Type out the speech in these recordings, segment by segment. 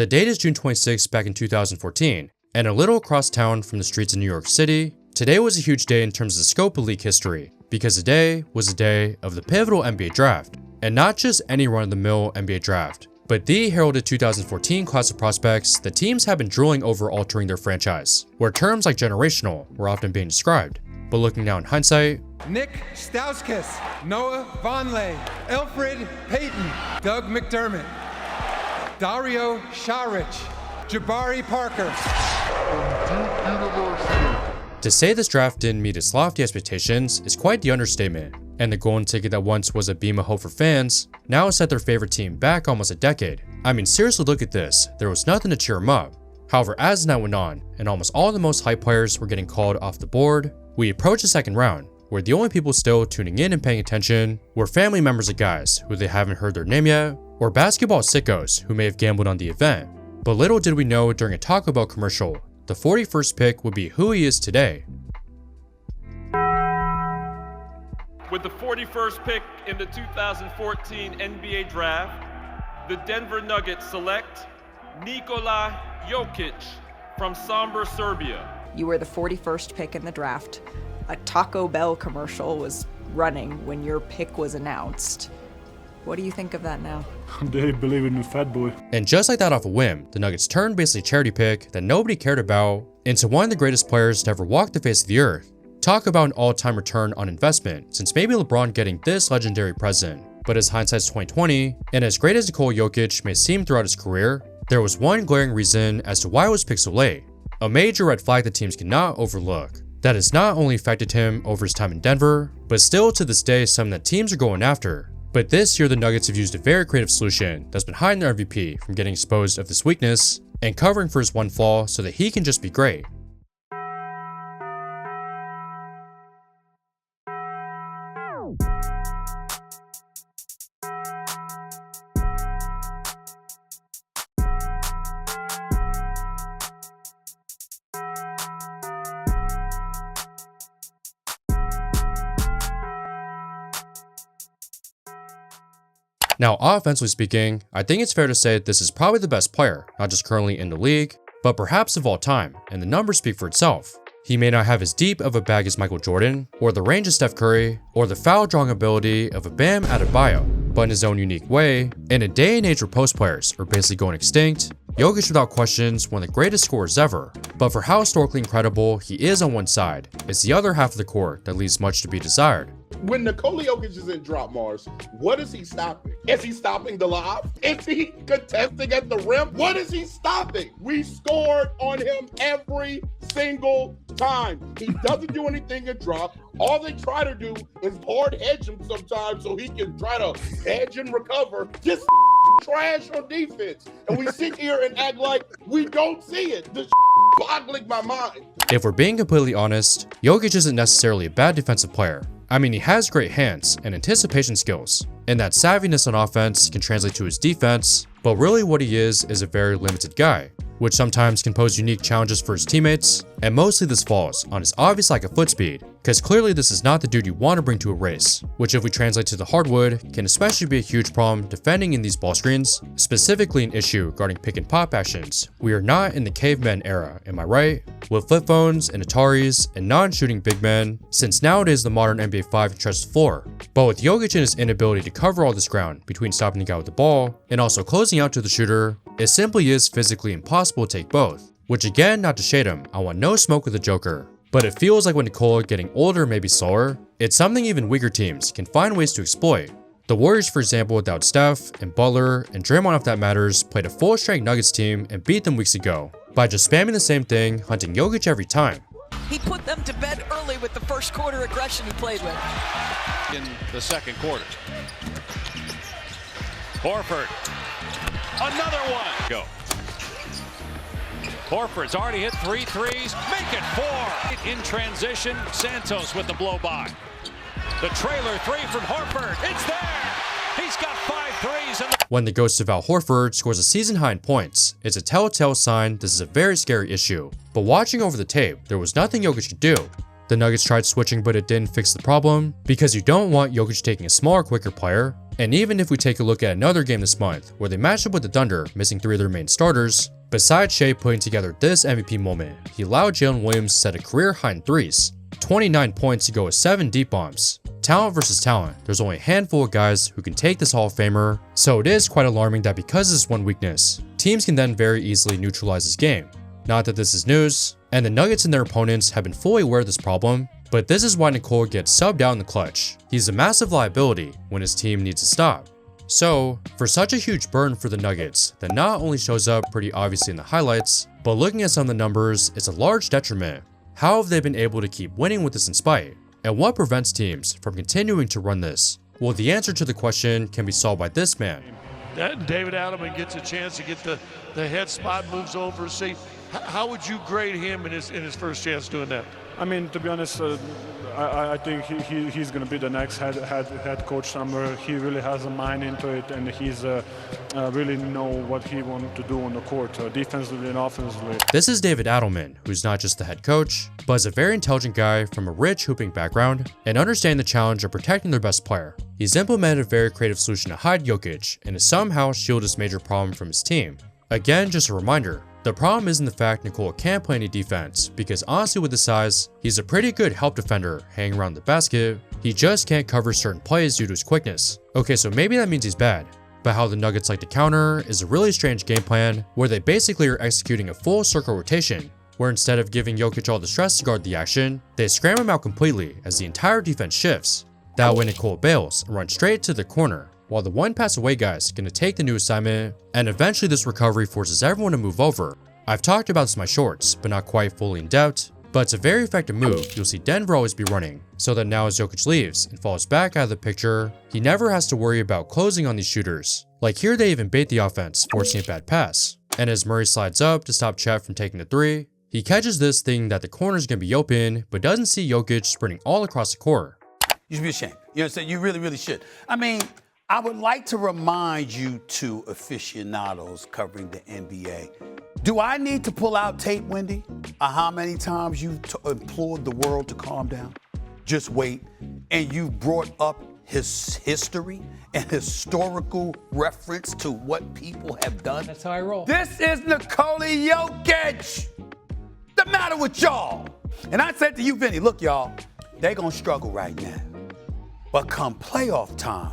The date is June 26 back in 2014, and a little across town from the streets of New York City, today was a huge day in terms of the scope of league history, because today was the day of the pivotal NBA draft, and not just any run-of-the-mill NBA draft, but the heralded 2014 class of prospects that teams have been drooling over altering their franchise, where terms like generational were often being described. But looking now in hindsight, Nick Stauskas, Noah Vonleh, Elfrid Payton, Doug McDermott, Dario Saric, Jabari Parker. To say this draft didn't meet its lofty expectations is quite the understatement, and the golden ticket that once was a beam of hope for fans now has set their favorite team back almost a decade. I mean, seriously, look at this, there was nothing to cheer them up. However, as the night went on, and almost all the most hyped players were getting called off the board, we approached the second round, where the only people still tuning in and paying attention were family members of guys who they haven't heard their name yet, or basketball sickos who may have gambled on the event. But little did we know during a Taco Bell commercial, the 41st pick would be who he is today. With the 41st pick in the 2014 NBA Draft, the Denver Nuggets select Nikola Jokic from Sombor, Serbia. You were the 41st pick in the draft. A Taco Bell commercial was running when your pick was announced. What do you think of that now? They believe in the fat boy. And just like that off a whim, the Nuggets turned basically a charity pick that nobody cared about into one of the greatest players to ever walk the face of the earth. Talk about an all-time return on investment, since maybe LeBron getting this legendary present. But as hindsight's 2020, and as great as Nikola Jokic may seem throughout his career, there was one glaring reason as to why it was picked so late. A major red flag that teams cannot overlook. That has not only affected him over his time in Denver, but still to this day something that teams are going after. But this year the Nuggets have used a very creative solution that's been hiding their MVP from getting exposed of this weakness and covering for his one flaw so that he can just be great. Now, offensively speaking, I think it's fair to say this is probably the best player, not just currently in the league, but perhaps of all time, and the numbers speak for itself. He may not have as deep of a bag as Michael Jordan, or the range of Steph Curry, or the foul drawing ability of a Bam Adebayo, but in his own unique way, in a day and age where post players are basically going extinct, Jokic without question is one of the greatest scorers ever. But for how historically incredible he is on one side, it's the other half of the court that leaves much to be desired. When Nikola Jokic is in drop, Mars, what is he stopping? Is he stopping the lob? Is he contesting at the rim? What is he stopping? We scored on him every single time. He doesn't do anything in drop. All they try to do is hard hedge him sometimes so he can try to hedge and recover. Just trash on defense. And we sit here and act like we don't see it. This boggling my mind. If we're being completely honest, Jokic isn't necessarily a bad defensive player. I mean, he has great hands and anticipation skills, and that savviness on offense can translate to his defense, but really what he is a very limited guy, which sometimes can pose unique challenges for his teammates, and mostly this falls on his obvious lack of foot speed, because clearly this is not the dude you want to bring to a race, which if we translate to the hardwood, can especially be a huge problem defending in these ball screens, specifically an issue guarding pick and pop actions. We are not in the caveman era, am I right? With flip phones and Ataris and non-shooting big men, since nowadays the modern NBA 5 can stretch the floor. But with Jokic and his inability to cover all this ground between stopping the guy with the ball and also closing out to the shooter, it simply is physically impossible to take both. Which again, not to shade him, I want no smoke with the Joker. But it feels like when Nikola getting older may be slower, it's something even weaker teams can find ways to exploit. The Warriors, for example, without Steph and Butler and Draymond if that matters, played a full-strength Nuggets team and beat them weeks ago by just spamming the same thing, hunting Jokic every time. He put them to bed early with the first quarter aggression he played with. In the second quarter. Horford. Another one. Go. Horford's already hit 3 threes. Make it 4. In transition, Santos with the blow by. The trailer 3 from Horford. It's there. He's got 5 threes. When the ghost of Al Horford scores a season high in points, it's a telltale sign this is a very scary issue. But watching over the tape, there was nothing Jokic could do. The Nuggets tried switching, but it didn't fix the problem because you don't want Jokic taking a smaller, quicker player And even if we take a look at another game this month, where they matched up with the Thunder, missing 3 of their main starters, besides Shea putting together this MVP moment, he allowed Jalen Williams to set a career high in threes, 29 points to go with 7 deep bombs. Talent versus talent, there's only a handful of guys who can take this Hall of Famer, so it is quite alarming that because of this one weakness, teams can then very easily neutralize this game. Not that this is news, and the Nuggets and their opponents have been fully aware of this problem, but this is why Nikola gets subbed out in the clutch. He's a massive liability when his team needs to stop. So, for such a huge burn for the Nuggets that not only shows up pretty obviously in the highlights, but looking at some of the numbers, it's a large detriment. How have they been able to keep winning with this in spite? And what prevents teams from continuing to run this? Well, the answer to the question can be solved by this man. David Adelman gets a chance to get the head spot, moves over. See, how would you grade him in his first chance doing that? I mean, to be honest, I think he's going to be the next head coach somewhere. He really has a mind into it, and he's really know what he wants to do on the court, defensively and offensively. This is David Adelman, who's not just the head coach, but is a very intelligent guy from a rich hooping background and understanding the challenge of protecting their best player. He's implemented a very creative solution to hide Jokic and to somehow shield this major problem from his team. Again, just a reminder, the problem isn't the fact Nikola can't play any defense, because honestly with his size, he's a pretty good help defender hanging around the basket. He just can't cover certain plays due to his quickness. Okay, so maybe that means he's bad, but how the Nuggets like to counter is a really strange game plan where they basically are executing a full circle rotation, where instead of giving Jokic all the stress to guard the action, they scram him out completely as the entire defense shifts. That way Nikola bails and runs straight to the corner, while the one pass away guy's gonna take the new assignment, and eventually this recovery forces everyone to move over. I've talked about this in my shorts, but not quite fully in depth, but it's a very effective move you'll see Denver always be running, so that now as Jokic leaves and falls back out of the picture, he never has to worry about closing on these shooters. Like here they even bait the offense, forcing a bad pass. And as Murray slides up to stop Chet from taking the 3, he catches this thinking that the corner's gonna be open, but doesn't see Jokic sprinting all across the court. You should be ashamed. You understand? You really, really should. I mean, I would like to remind you two aficionados covering the NBA. Do I need to pull out tape, Wendy, how many times you implored the world to calm down? Just wait. And you brought up his history and historical reference to what people have done? That's how I roll. This is Nikola Jokic. The matter with y'all? And I said to you, Vinny, look, y'all, they're going to struggle right now. But come playoff time.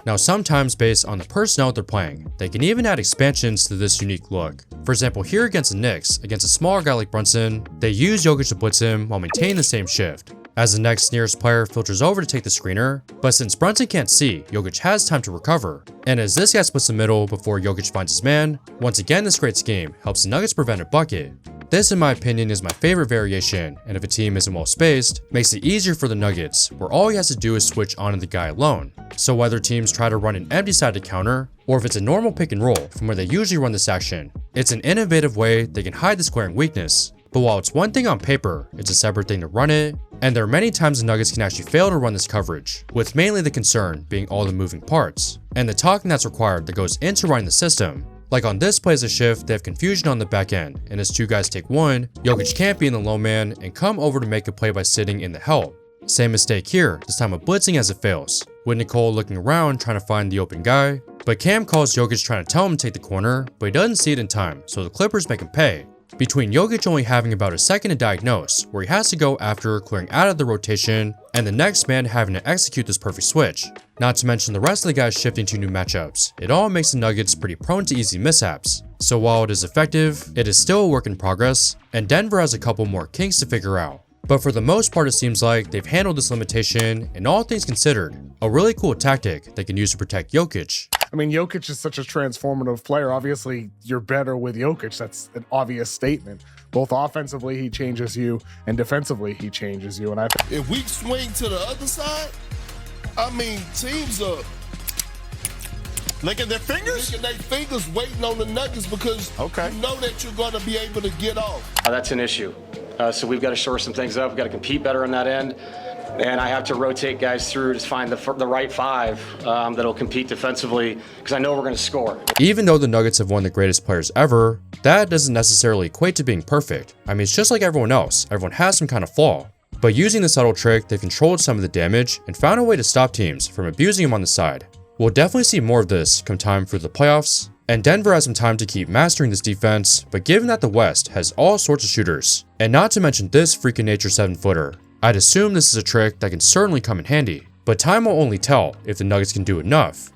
Now sometimes based on the personnel they're playing, they can even add expansions to this unique look. For example, here against the Knicks, against a smaller guy like Brunson, they use Jokic to blitz him while maintaining the same shift. As the next nearest player filters over to take the screener, but since Brunson can't see, Jokic has time to recover. And as this guy splits the middle before Jokic finds his man, once again this great scheme helps the Nuggets prevent a bucket. This in my opinion is my favorite variation, and if a team isn't well spaced, makes it easier for the Nuggets, where all he has to do is switch onto the guy alone. So whether teams try to run an empty-sided counter, or if it's a normal pick and roll from where they usually run this action, it's an innovative way they can hide this glaring weakness. But while it's one thing on paper, it's a separate thing to run it, and there are many times the Nuggets can actually fail to run this coverage, with mainly the concern being all the moving parts, and the talking that's required that goes into running the system. Like on this play as a shift, they have confusion on the back end, and as two guys take one, Jokic can't be in the low man and come over to make a play by sitting in the help. Same mistake here, this time with blitzing as it fails, with Nikola looking around trying to find the open guy, but Cam calls Jokic trying to tell him to take the corner, but he doesn't see it in time, so the Clippers make him pay. Between Jokic only having about a second to diagnose, where he has to go after clearing out of the rotation, and the next man having to execute this perfect switch. Not to mention the rest of the guys shifting to new matchups, it all makes the Nuggets pretty prone to easy mishaps. So while it is effective, it is still a work in progress, and Denver has a couple more kinks to figure out. But for the most part it seems like they've handled this limitation, and all things considered, a really cool tactic they can use to protect Jokic. I mean, Jokic is such a transformative player. Obviously, you're better with Jokic. That's an obvious statement. Both offensively, he changes you, and defensively, he changes you. And if we swing to the other side, I mean, teams are licking their fingers? Licking their fingers waiting on the Nuggets because you know that you're going to be able to get off. That's an issue. So we've got to shore some things up. We've got to compete better on that end. And I have to rotate guys through to find the right 5 that'll compete defensively because I know we're going to score. Even though the Nuggets have one of the greatest players ever, that doesn't necessarily equate to being perfect. I mean, it's just like everyone else. Everyone has some kind of flaw. But using the subtle trick, they've controlled some of the damage and found a way to stop teams from abusing him on the side. We'll definitely see more of this come time for the playoffs, and Denver has some time to keep mastering this defense, but given that the West has all sorts of shooters, and not to mention this freaking nature 7-footer, I'd assume this is a trick that can certainly come in handy, but time will only tell if the Nuggets can do enough